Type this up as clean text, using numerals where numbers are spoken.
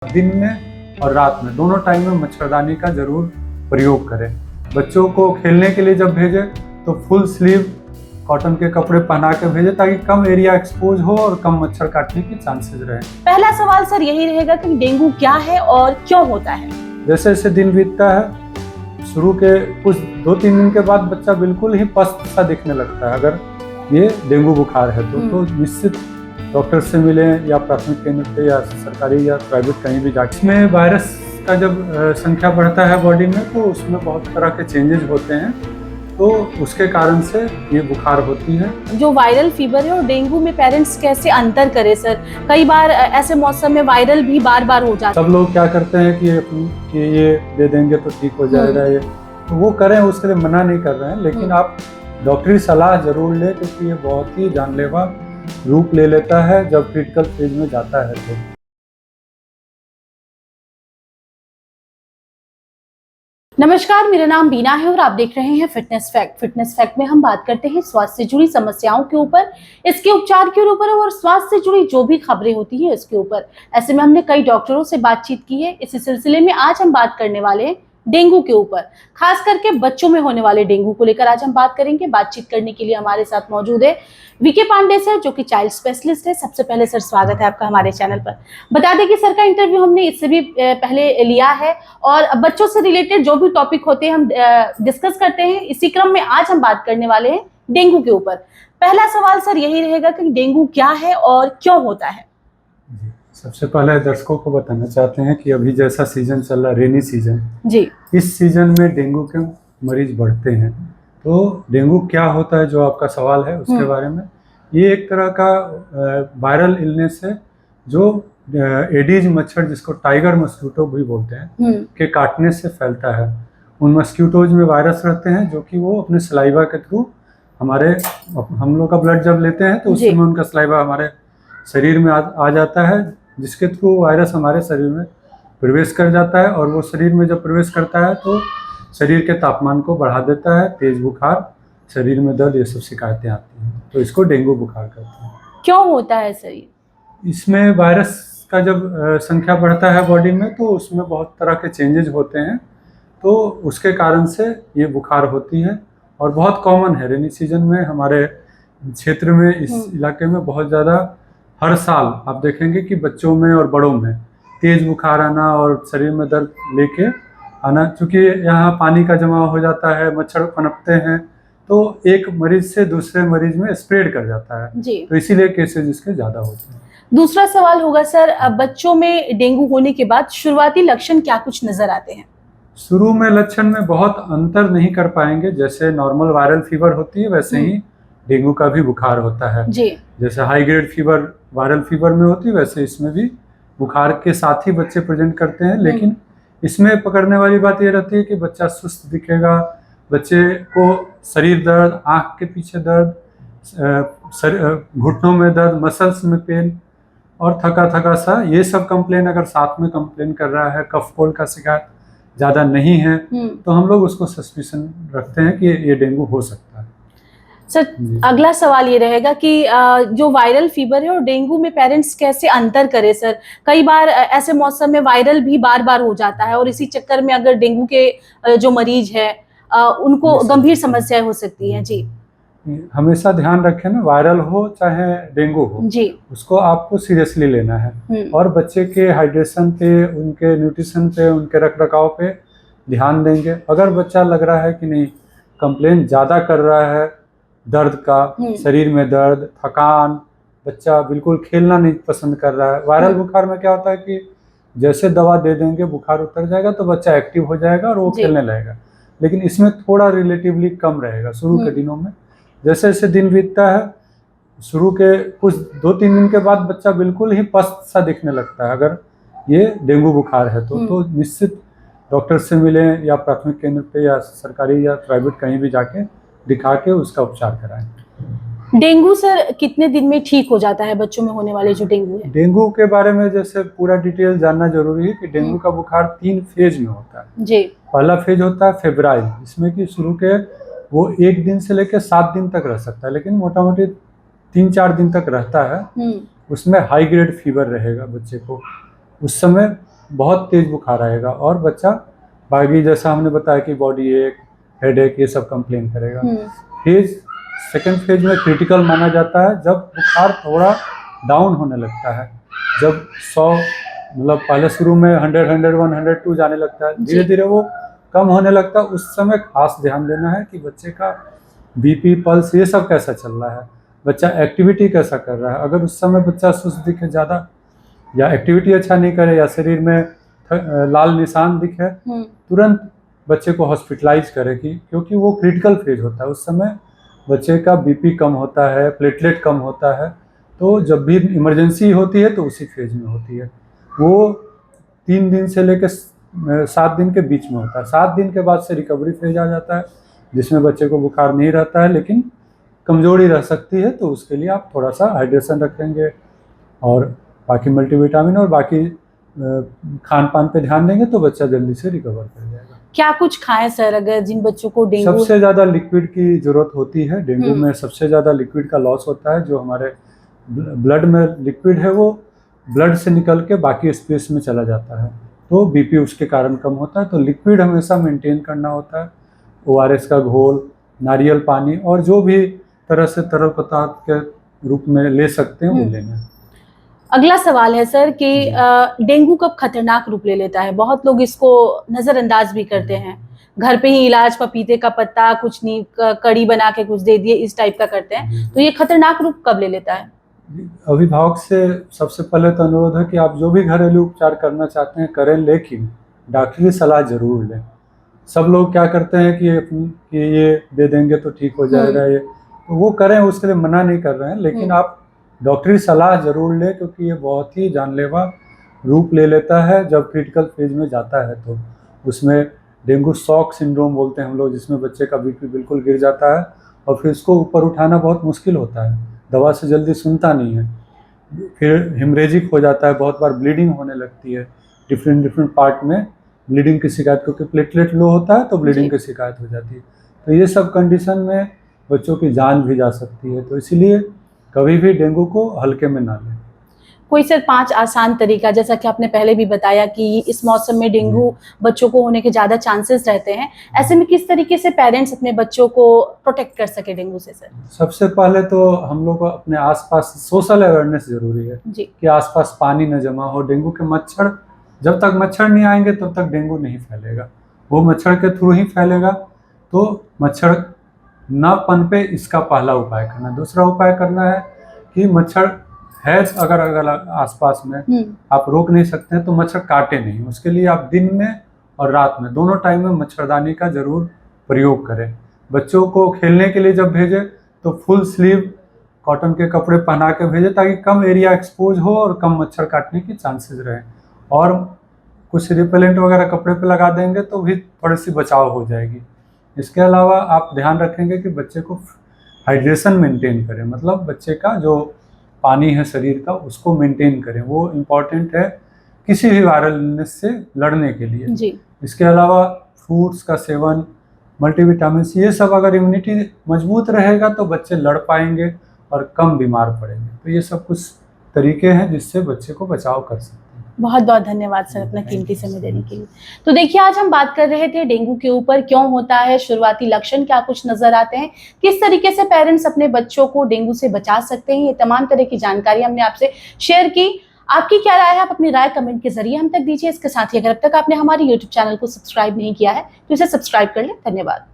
दिन में और रात में दोनों टाइम में मच्छरदानी का जरूर प्रयोग करें। बच्चों को खेलने के लिए जब भेजें तो फुल स्लीव कॉटन के कपड़े पहना के भेजें ताकि कम एरिया एक्सपोज हो और कम मच्छर काटने की चांसेस रहे। पहला सवाल सर यही रहेगा कि डेंगू क्या है और क्यों होता है। जैसे जैसे दिन बीतता है, शुरू के कुछ 2-3 दिन के बाद बच्चा बिल्कुल ही पस्त सा दिखने लगता है। अगर ये डेंगू बुखार है तो निश्चित डॉक्टर से मिलें या प्राथमिक केंद्र पे या सरकारी या प्राइवेट कहीं भी जाके। इसमें वायरस का जब संख्या बढ़ता है बॉडी में तो उसमें बहुत तरह के चेंजेस होते हैं, तो उसके कारण से ये बुखार होती है। जो वायरल फीवर है और डेंगू में पेरेंट्स कैसे अंतर करें सर? कई बार ऐसे मौसम में वायरल भी बार बार हो जाता है। सब लोग क्या करते हैं कि ये दे देंगे तो ठीक हो जाएगा, ये तो वो करें, उसके लिए मना नहीं कर रहे हैं, लेकिन आप डॉक्टरी सलाह जरूर लें क्योंकि ये बहुत ही जानलेवा रूप ले लेता है जब क्रिटिकल फेज में जाता है तो। नमस्कार, मेरा नाम बीना है और आप देख रहे हैं फिटनेस फैक्ट। फिटनेस फैक्ट में हम बात करते हैं स्वास्थ्य से जुड़ी समस्याओं के ऊपर, इसके उपचार के ऊपर और स्वास्थ्य से जुड़ी जो भी खबरें होती हैं इसके ऊपर। ऐसे में हमने कई डॉक्टरों से बातचीत की है। इसी सिलसिले में आज हम बात करने वाले हैं डेंगू के ऊपर, खास करके बच्चों में होने वाले डेंगू को लेकर आज हम बात करेंगे। बातचीत करने के लिए हमारे साथ मौजूद है वीके पांडे सर, जो कि चाइल्ड स्पेशलिस्ट है। सबसे पहले सर स्वागत है आपका हमारे चैनल पर। बता दें कि सर का इंटरव्यू हमने इससे भी पहले लिया है और बच्चों से रिलेटेड जो भी टॉपिक होते हैं हम डिस्कस करते हैं। इसी क्रम में आज हम बात करने वाले हैं डेंगू के ऊपर। पहला सवाल सर यही रहेगा कि डेंगू क्या है और क्यों होता है। सबसे पहले दर्शकों को बताना चाहते हैं कि अभी जैसा सीजन चल रहा है, रेनी सीजन जी, इस सीजन में डेंगू के मरीज बढ़ते हैं। तो डेंगू क्या होता है जो आपका सवाल है उसके बारे में, ये एक तरह का वायरल इलनेस है जो एडीज मच्छर, जिसको टाइगर मस्क्यूटो भी बोलते हैं, के काटने से फैलता है। उन मस्क्यूटोज में वायरस रहते हैं जो कि वो अपने सलाइवा के थ्रू हम लोग का ब्लड जब लेते हैं तो उस समय उनका सलाइवा हमारे शरीर में आ जाता है, जिसके थ्रू वायरस हमारे शरीर में प्रवेश कर जाता है और वो शरीर में जब प्रवेश करता है तो शरीर के तापमान को बढ़ा देता है, तेज बुखार, शरीर में दर्द, ये सब शिकायतें आती हैं। तो इसको डेंगू बुखार कहते हैं। क्यों होता है सर? इसमें वायरस का जब संख्या बढ़ता है बॉडी में तो उसमें बहुत तरह के चेंजेस होते हैं, तो उसके कारण से ये बुखार होती है और बहुत कॉमन है। रेनी सीजन में हमारे क्षेत्र में, इस इलाके में बहुत ज़्यादा हर साल आप देखेंगे कि बच्चों में और बड़ों में तेज बुखार आना और शरीर में दर्द लेके आना, क्योंकि यहाँ पानी का जमाव हो जाता है, मच्छर पनपते हैं, तो एक मरीज से दूसरे मरीज में स्प्रेड कर जाता है जी। तो इसीलिए केसेज इसके ज़्यादा होते हैं। दूसरा सवाल होगा सर, बच्चों में डेंगू होने के बाद शुरुआती लक्षण क्या कुछ नजर आते हैं? शुरू में लक्षण में बहुत अंतर नहीं कर पाएंगे। जैसे नॉर्मल वायरल फीवर होती है वैसे ही डेंगू का भी बुखार होता है जी। जैसे high grade fever viral fever में होती है वैसे इसमें भी बुखार के साथ ही बच्चे प्रेजेंट करते हैं, लेकिन इसमें पकड़ने वाली बात ये रहती है कि बच्चा सुस्त दिखेगा, बच्चे को शरीर दर्द, आँख के पीछे दर्द, घुटनों में दर्द, मसल्स में पेन और थका थका सा, ये सब कंप्लेन अगर साथ में कंप्लेन कर रहा है, कफ कोल्ड का शिकायत ज़्यादा नहीं है तो हम लोग उसको सस्पिशन रखते हैं कि ये डेंगू हो सकता है। सर अगला सवाल ये रहेगा कि जो वायरल फीवर है और डेंगू में पेरेंट्स कैसे अंतर करें सर? कई बार ऐसे मौसम में वायरल भी बार बार हो जाता है और इसी चक्कर में अगर डेंगू के जो मरीज है उनको गंभीर समस्याएं हो सकती हैं जी। हमेशा ध्यान रखें ना, वायरल हो चाहे डेंगू हो जी, उसको आपको सीरियसली लेना है और बच्चे के हाइड्रेशन पे, उनके न्यूट्रिशन पे, उनके रखरखाव पे ध्यान देंगे। अगर बच्चा लग रहा है कि नहीं कंप्लेन ज़्यादा कर रहा है, दर्द का, शरीर में दर्द, थकान, बच्चा बिल्कुल खेलना नहीं पसंद कर रहा है। वायरल बुखार में क्या होता है कि जैसे दवा दे देंगे बुखार उतर जाएगा तो बच्चा एक्टिव हो जाएगा और वो खेलने लगेगा, लेकिन इसमें थोड़ा रिलेटिवली कम रहेगा शुरू के दिनों में। जैसे जैसे दिन बीतता है, शुरू के कुछ 2-3 दिन के बाद बच्चा बिल्कुल ही पस्त सा दिखने लगता है। अगर ये डेंगू बुखार है तो निश्चित डॉक्टर से मिलें या प्राथमिक केंद्र पे या सरकारी या प्राइवेट कहीं भी जाके दिखा के उसका उपचार कराएं। डेंगू सर कितने दिन में ठीक हो जाता है बच्चों में होने वाले जो डेंगू है? डेंगू के बारे में जैसे पूरा डिटेल जानना जरूरी है कि डेंगू का बुखार 3 फेज में होता है जी। पहला फेज होता है फेब्राइल, जिसमें कि शुरू के वो 1 दिन से लेकर 7 दिन तक रह सकता है, लेकिन मोटा मोटी 3-4 दिन तक रहता है। उसमें हाई ग्रेड फीवर रहेगा बच्चे को। उस समय बहुत तेज बुखार आएगा और बच्चा बाकी जैसा हमने बताया कि बॉडी एक, हेडेक, ये सब कंप्लेन करेगा। सेकेंड फेज में क्रिटिकल माना जाता है जब बुखार थोड़ा डाउन होने लगता है, जब 100 मतलब पहले शुरू में 100, 101, 102 जाने लगता है, धीरे धीरे वो कम होने लगता है। उस समय खास ध्यान देना है कि बच्चे का बीपी, पल्स, ये सब कैसा चल रहा है, बच्चा एक्टिविटी कैसा कर रहा है। अगर उस समय बच्चा सुस्त दिखे ज़्यादा, या एक्टिविटी अच्छा नहीं करे, या शरीर में लाल निशान दिखे, तुरंत बच्चे को हॉस्पिटलाइज करें क्योंकि वो क्रिटिकल फेज होता है। उस समय बच्चे का बीपी कम होता है, प्लेटलेट कम होता है, तो जब भी इमरजेंसी होती है तो उसी फेज में होती है। वो 3 दिन से लेकर 7 दिन के बीच में होता है। 7 दिन के बाद से रिकवरी फेज आ जाता है, जिसमें बच्चे को बुखार नहीं रहता है लेकिन कमजोरी रह सकती है। तो उसके लिए आप थोड़ा सा हाइड्रेशन रखेंगे और बाकी मल्टीविटामिन और बाकी खान पान पे ध्यान देंगे तो बच्चा जल्दी से रिकवर कर जाएगा। क्या कुछ खाएं सर अगर जिन बच्चों को डेंगू? सबसे ज़्यादा लिक्विड की जरूरत होती है। डेंगू में सबसे ज़्यादा लिक्विड का लॉस होता है। जो हमारे ब्लड में लिक्विड है वो ब्लड से निकल के बाकी स्पेस में चला जाता है, तो बीपी उसके कारण कम होता है। तो लिक्विड हमेशा मेंटेन करना होता है। ORS का घोल, नारियल पानी और जो भी तरह से तरल पदार्थ के रूप में ले सकते हैं वो लेना। अगला सवाल है सर कि डेंगू कब खतरनाक रूप ले लेता है? बहुत लोग इसको नजरअंदाज भी करते हैं, घर पे ही इलाज, पपीते का पत्ता, कुछ नहीं, कड़ी बना के कुछ दे दिए, इस टाइप का करते हैं। तो ये खतरनाक रूप कब ले लेता है? अभिभावक से सबसे पहले तो अनुरोध है कि आप जो भी घरेलू उपचार करना चाहते हैं करें, लेकिन डॉक्टरी सलाह जरूर लें। सब लोग क्या करते हैं कि ये दे देंगे तो ठीक हो जाएगा, ये तो वो करें, उसके लिए मना नहीं कर रहे हैं, लेकिन आप डॉक्टरी सलाह जरूर लें क्योंकि ये बहुत ही जानलेवा रूप ले लेता है जब क्रिटिकल फेज में जाता है। तो उसमें डेंगू शॉक सिंड्रोम बोलते हैं हम लोग, जिसमें बच्चे का बीपी बिल्कुल गिर जाता है और फिर इसको ऊपर उठाना बहुत मुश्किल होता है, दवा से जल्दी सुनता नहीं है, फिर हिमरेजिक हो जाता है, बहुत बार ब्लीडिंग होने लगती है, डिफरेंट पार्ट में ब्लीडिंग की शिकायत, क्योंकि प्लेटलेट लो होता है तो ब्लीडिंग की शिकायत हो जाती है। तो ये सब कंडीशन में बच्चों की जान भी जा सकती है। तो इसीलिए कभी भी डेंगू को हल्के में ना लें। कोई सर 5 आसान तरीका, जैसा कि आपने पहले भी बताया कि इस मौसम में डेंगू बच्चों को होने के ज़्यादा चांसेस रहते हैं, ऐसे में किस तरीके से पेरेंट्स अपने बच्चों को प्रोटेक्ट कर सके डेंगू से सर? सबसे पहले तो हम लोग को अपने आसपास सोशल अवेयरनेस जरूरी है जी, कि आसपास पानी न जमा हो। डेंगू के मच्छर, जब तक मच्छर नहीं आएंगे तब तक डेंगू नहीं फैलेगा, वो मच्छर के थ्रू ही फैलेगा। तो मच्छर न पनपे, इसका पहला उपाय करना। दूसरा उपाय करना है कि मच्छर है अगर आसपास में आप रोक नहीं सकते हैं तो मच्छर काटे नहीं। उसके लिए आप दिन में और रात में दोनों टाइम में मच्छरदानी का जरूर प्रयोग करें। बच्चों को खेलने के लिए जब भेजें तो फुल स्लीव कॉटन के कपड़े पहना के भेजें ताकि कम एरिया एक्सपोज हो और कम मच्छर काटने की चांसेस रहें। और कुछ रिपेलेंट वगैरह कपड़े पे लगा देंगे तो भी थोड़ी सी बचाव हो जाएगी। इसके अलावा आप ध्यान रखेंगे कि बच्चे को हाइड्रेशन मेंटेन करें, मतलब बच्चे का जो पानी है शरीर का उसको मेंटेन करें, वो इम्पॉर्टेंट है किसी भी वायरल इलनेस से लड़ने के लिए जी। इसके अलावा फ्रूट्स का सेवन, मल्टीविटामिन, ये सब अगर इम्यूनिटी मजबूत रहेगा तो बच्चे लड़ पाएंगे और कम बीमार पड़ेंगे। तो ये सब कुछ तरीके हैं जिससे बच्चे को बचाव कर सकते हैं। बहुत बहुत धन्यवाद सर अपना कीमती समय देने के लिए। तो देखिए, आज हम बात कर रहे थे डेंगू के ऊपर, क्यों होता है, शुरुआती लक्षण क्या कुछ नजर आते हैं, किस तरीके से पेरेंट्स अपने बच्चों को डेंगू से बचा सकते हैं, ये तमाम तरह की जानकारी हमने आपसे शेयर की। आपकी क्या राय है, आप अपनी राय कमेंट के जरिए हम तक दीजिए। इसके साथ ही अगर अब तक आपने हमारे YouTube चैनल को सब्सक्राइब नहीं किया है तो इसे सब्सक्राइब कर लें। धन्यवाद।